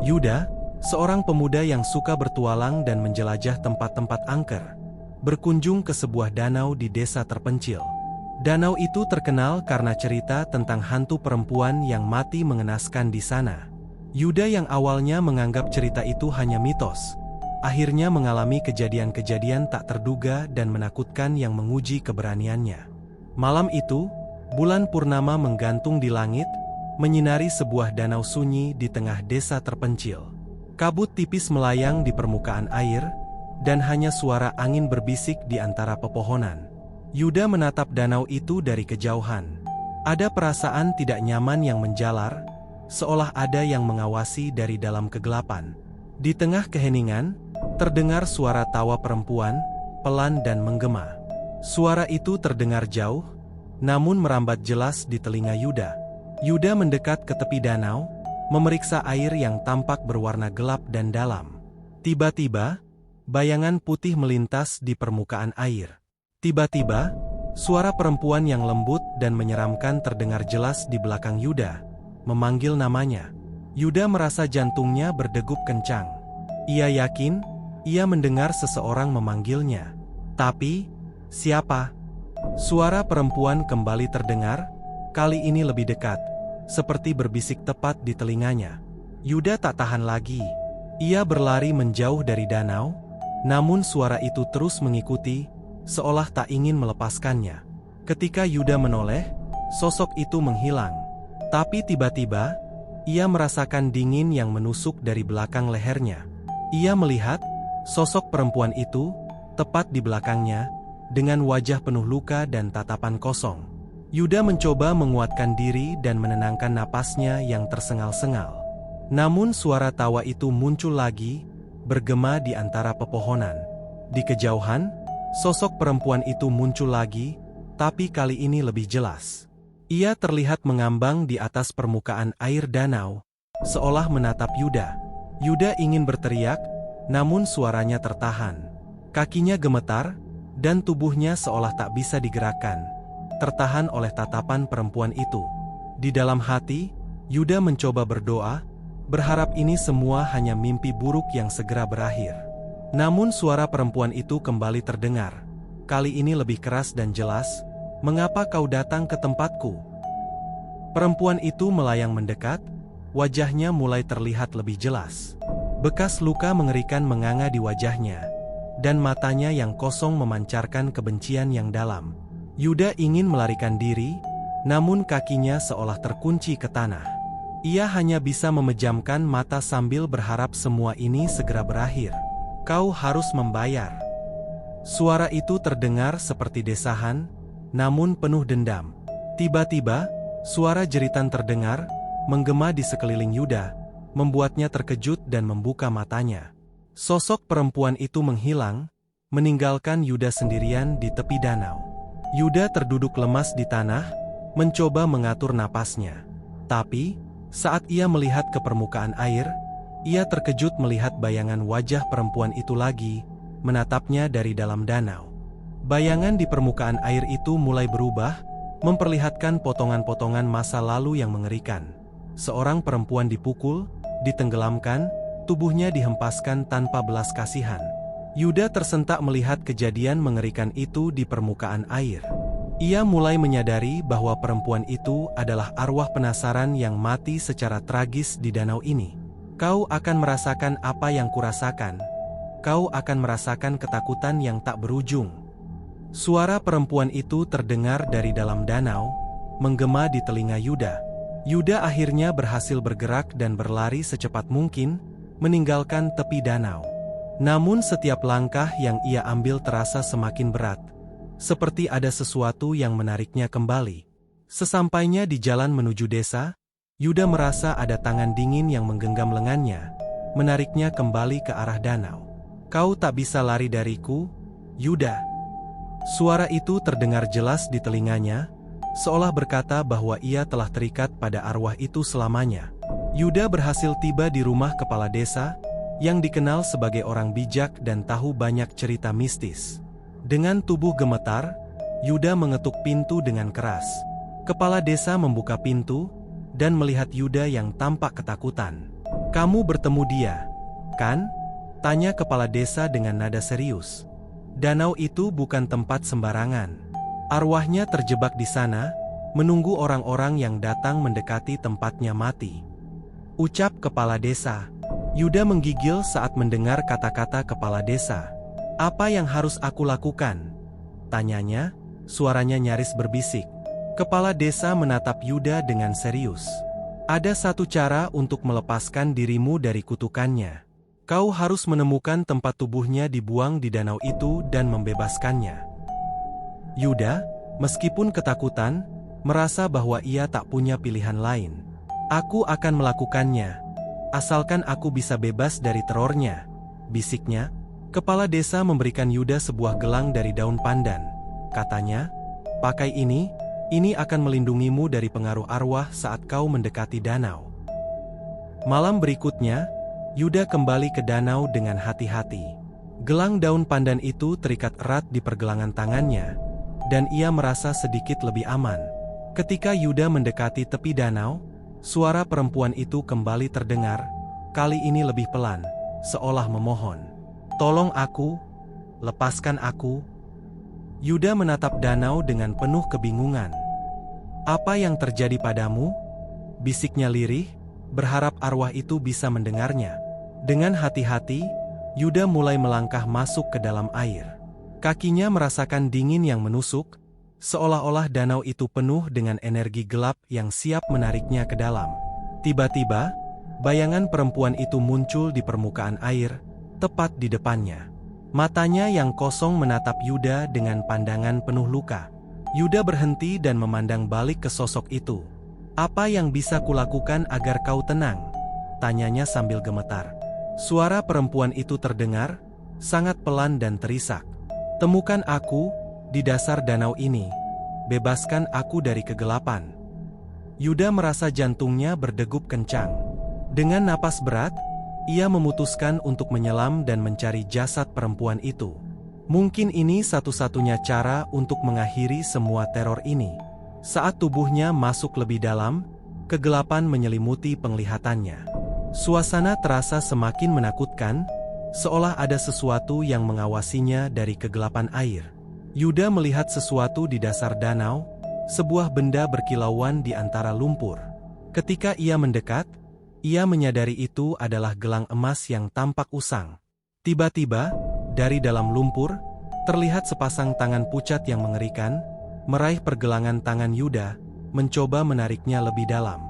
Yuda, seorang pemuda yang suka bertualang dan menjelajah tempat-tempat angker, berkunjung ke sebuah danau di desa terpencil. Danau itu terkenal karena cerita tentang hantu perempuan yang mati mengenaskan di sana. Yuda yang awalnya menganggap cerita itu hanya mitos, akhirnya mengalami kejadian-kejadian tak terduga dan menakutkan yang menguji keberaniannya. Malam itu, bulan purnama menggantung di langit, menyinari sebuah danau sunyi di tengah desa terpencil. Kabut tipis melayang di permukaan air, dan hanya suara angin berbisik di antara pepohonan. Yuda menatap danau itu dari kejauhan. Ada perasaan tidak nyaman yang menjalar, seolah ada yang mengawasi dari dalam kegelapan. Di tengah keheningan, terdengar suara tawa perempuan, pelan dan menggema. Suara itu terdengar jauh, namun merambat jelas di telinga Yuda. Yuda mendekat ke tepi danau, memeriksa air yang tampak berwarna gelap dan dalam. Tiba-tiba, bayangan putih melintas di permukaan air. Tiba-tiba, suara perempuan yang lembut dan menyeramkan terdengar jelas di belakang Yuda, memanggil namanya. Yuda merasa jantungnya berdegup kencang. Ia yakin, ia mendengar seseorang memanggilnya. Tapi, siapa? Suara perempuan kembali terdengar, kali ini lebih dekat, seperti berbisik tepat di telinganya. Yuda tak tahan lagi. Ia berlari menjauh dari danau, namun suara itu terus mengikuti, seolah tak ingin melepaskannya. Ketika Yuda menoleh, sosok itu menghilang. Tapi tiba-tiba, ia merasakan dingin yang menusuk dari belakang lehernya. Ia melihat sosok perempuan itu tepat di belakangnya, dengan wajah penuh luka dan tatapan kosong. Yuda mencoba menguatkan diri dan menenangkan napasnya yang tersengal-sengal. Namun suara tawa itu muncul lagi, bergema di antara pepohonan. Di kejauhan, sosok perempuan itu muncul lagi, tapi kali ini lebih jelas. Ia terlihat mengambang di atas permukaan air danau, seolah menatap Yuda. Yuda ingin berteriak, namun suaranya tertahan. Kakinya gemetar, dan tubuhnya seolah tak bisa digerakkan, tertahan oleh tatapan perempuan itu. Di dalam hati, Yuda mencoba berdoa, berharap ini semua hanya mimpi buruk yang segera berakhir. Namun suara perempuan itu kembali terdengar. Kali ini lebih keras dan jelas, "Mengapa kau datang ke tempatku?" Perempuan itu melayang mendekat, wajahnya mulai terlihat lebih jelas. Bekas luka mengerikan menganga di wajahnya, dan matanya yang kosong memancarkan kebencian yang dalam. Yuda ingin melarikan diri, namun kakinya seolah terkunci ke tanah. Ia hanya bisa memejamkan mata sambil berharap semua ini segera berakhir. "Kau harus membayar." Suara itu terdengar seperti desahan, namun penuh dendam. Tiba-tiba, suara jeritan terdengar, menggema di sekeliling Yuda, membuatnya terkejut dan membuka matanya. Sosok perempuan itu menghilang, meninggalkan Yuda sendirian di tepi danau. Yuda terduduk lemas di tanah, mencoba mengatur napasnya. Tapi, saat ia melihat ke permukaan air, ia terkejut melihat bayangan wajah perempuan itu lagi, menatapnya dari dalam danau. Bayangan di permukaan air itu mulai berubah, memperlihatkan potongan-potongan masa lalu yang mengerikan. Seorang perempuan dipukul, ditenggelamkan, tubuhnya dihempaskan tanpa belas kasihan. Yuda tersentak melihat kejadian mengerikan itu di permukaan air. Ia mulai menyadari bahwa perempuan itu adalah arwah penasaran yang mati secara tragis di danau ini. "Kau akan merasakan apa yang kurasakan. Kau akan merasakan ketakutan yang tak berujung." Suara perempuan itu terdengar dari dalam danau, menggema di telinga Yuda. Yuda akhirnya berhasil bergerak dan berlari secepat mungkin, meninggalkan tepi danau. Namun setiap langkah yang ia ambil terasa semakin berat, seperti ada sesuatu yang menariknya kembali. Sesampainya di jalan menuju desa, Yuda merasa ada tangan dingin yang menggenggam lengannya, menariknya kembali ke arah danau. "Kau tak bisa lari dariku, Yuda." Suara itu terdengar jelas di telinganya, seolah berkata bahwa ia telah terikat pada arwah itu selamanya. Yuda berhasil tiba di rumah kepala desa, yang dikenal sebagai orang bijak dan tahu banyak cerita mistis. Dengan tubuh gemetar, Yuda mengetuk pintu dengan keras. Kepala desa membuka pintu, dan melihat Yuda yang tampak ketakutan. Kamu bertemu dia, kan? Tanya kepala desa dengan nada serius. Danau itu bukan tempat sembarangan. Arwahnya terjebak di sana, menunggu orang-orang yang datang mendekati tempatnya mati. Ucap kepala desa. Yuda menggigil saat mendengar kata-kata kepala desa. Apa yang harus aku lakukan? Tanyanya, suaranya nyaris berbisik. Kepala desa menatap Yuda dengan serius. Ada satu cara untuk melepaskan dirimu dari kutukannya. Kau harus menemukan tempat tubuhnya dibuang di danau itu dan membebaskannya. Yuda, meskipun ketakutan, merasa bahwa ia tak punya pilihan lain. Aku akan melakukannya, asalkan aku bisa bebas dari terornya, bisiknya. Kepala desa memberikan Yuda sebuah gelang dari daun pandan. Katanya, pakai ini akan melindungimu dari pengaruh arwah saat kau mendekati danau. Malam berikutnya, Yuda kembali ke danau dengan hati-hati. Gelang daun pandan itu terikat erat di pergelangan tangannya, dan ia merasa sedikit lebih aman. Ketika Yuda mendekati tepi danau, suara perempuan itu kembali terdengar, kali ini lebih pelan, seolah memohon. Tolong aku, lepaskan aku. Yuda menatap danau dengan penuh kebingungan. Apa yang terjadi padamu? Bisiknya lirih, berharap arwah itu bisa mendengarnya. Dengan hati-hati, Yuda mulai melangkah masuk ke dalam air. Kakinya merasakan dingin yang menusuk, seolah-olah danau itu penuh dengan energi gelap yang siap menariknya ke dalam. Tiba-tiba, bayangan perempuan itu muncul di permukaan air, tepat di depannya. Matanya yang kosong menatap Yuda dengan pandangan penuh luka. Yuda berhenti dan memandang balik ke sosok itu. Apa yang bisa kulakukan agar kau tenang? Tanyanya sambil gemetar. Suara perempuan itu terdengar, sangat pelan dan terisak. Temukan aku, di dasar danau ini. Bebaskan aku dari kegelapan. Yuda merasa jantungnya berdegup kencang. Dengan napas berat, ia memutuskan untuk menyelam dan mencari jasad perempuan itu. Mungkin ini satu-satunya cara untuk mengakhiri semua teror ini. Saat tubuhnya masuk lebih dalam, kegelapan menyelimuti penglihatannya. Suasana terasa semakin menakutkan, seolah ada sesuatu yang mengawasinya dari kegelapan air. Yuda melihat sesuatu di dasar danau, sebuah benda berkilauan di antara lumpur. Ketika ia mendekat, ia menyadari itu adalah gelang emas yang tampak usang. Tiba-tiba, dari dalam lumpur, terlihat sepasang tangan pucat yang mengerikan, meraih pergelangan tangan Yuda, mencoba menariknya lebih dalam.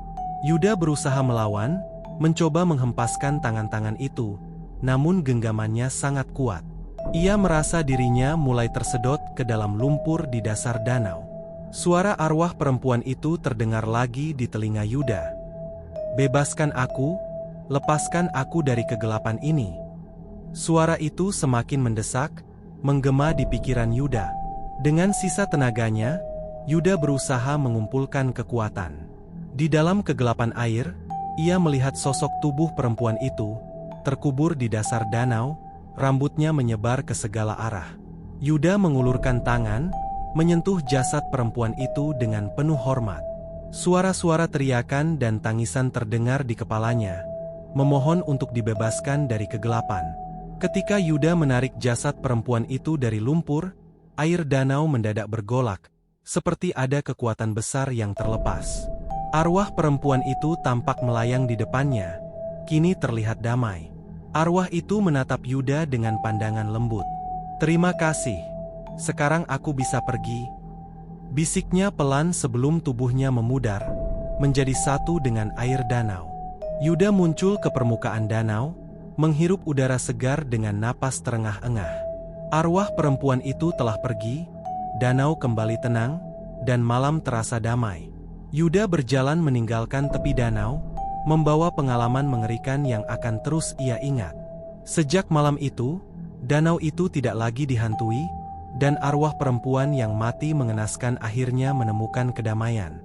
Yuda berusaha melawan, mencoba menghempaskan tangan-tangan itu, namun genggamannya sangat kuat. Ia merasa dirinya mulai tersedot ke dalam lumpur di dasar danau. Suara arwah perempuan itu terdengar lagi di telinga Yuda. Bebaskan aku, lepaskan aku dari kegelapan ini. Suara itu semakin mendesak, menggema di pikiran Yuda. Dengan sisa tenaganya, Yuda berusaha mengumpulkan kekuatan. Di dalam kegelapan air, ia melihat sosok tubuh perempuan itu, terkubur di dasar danau, rambutnya menyebar ke segala arah. Yuda mengulurkan tangan, menyentuh jasad perempuan itu dengan penuh hormat. Suara-suara teriakan dan tangisan terdengar di kepalanya, memohon untuk dibebaskan dari kegelapan. Ketika Yuda menarik jasad perempuan itu dari lumpur, air danau mendadak bergolak, seperti ada kekuatan besar yang terlepas. Arwah perempuan itu tampak melayang di depannya, kini terlihat damai. Arwah itu menatap Yuda dengan pandangan lembut. Terima kasih, sekarang aku bisa pergi. Bisiknya pelan sebelum tubuhnya memudar, menjadi satu dengan air danau. Yuda muncul ke permukaan danau, menghirup udara segar dengan napas terengah-engah. Arwah perempuan itu telah pergi, danau kembali tenang, dan malam terasa damai. Yuda berjalan meninggalkan tepi danau, membawa pengalaman mengerikan yang akan terus ia ingat. Sejak malam itu, danau itu tidak lagi dihantui, dan arwah perempuan yang mati mengenaskan akhirnya menemukan kedamaian.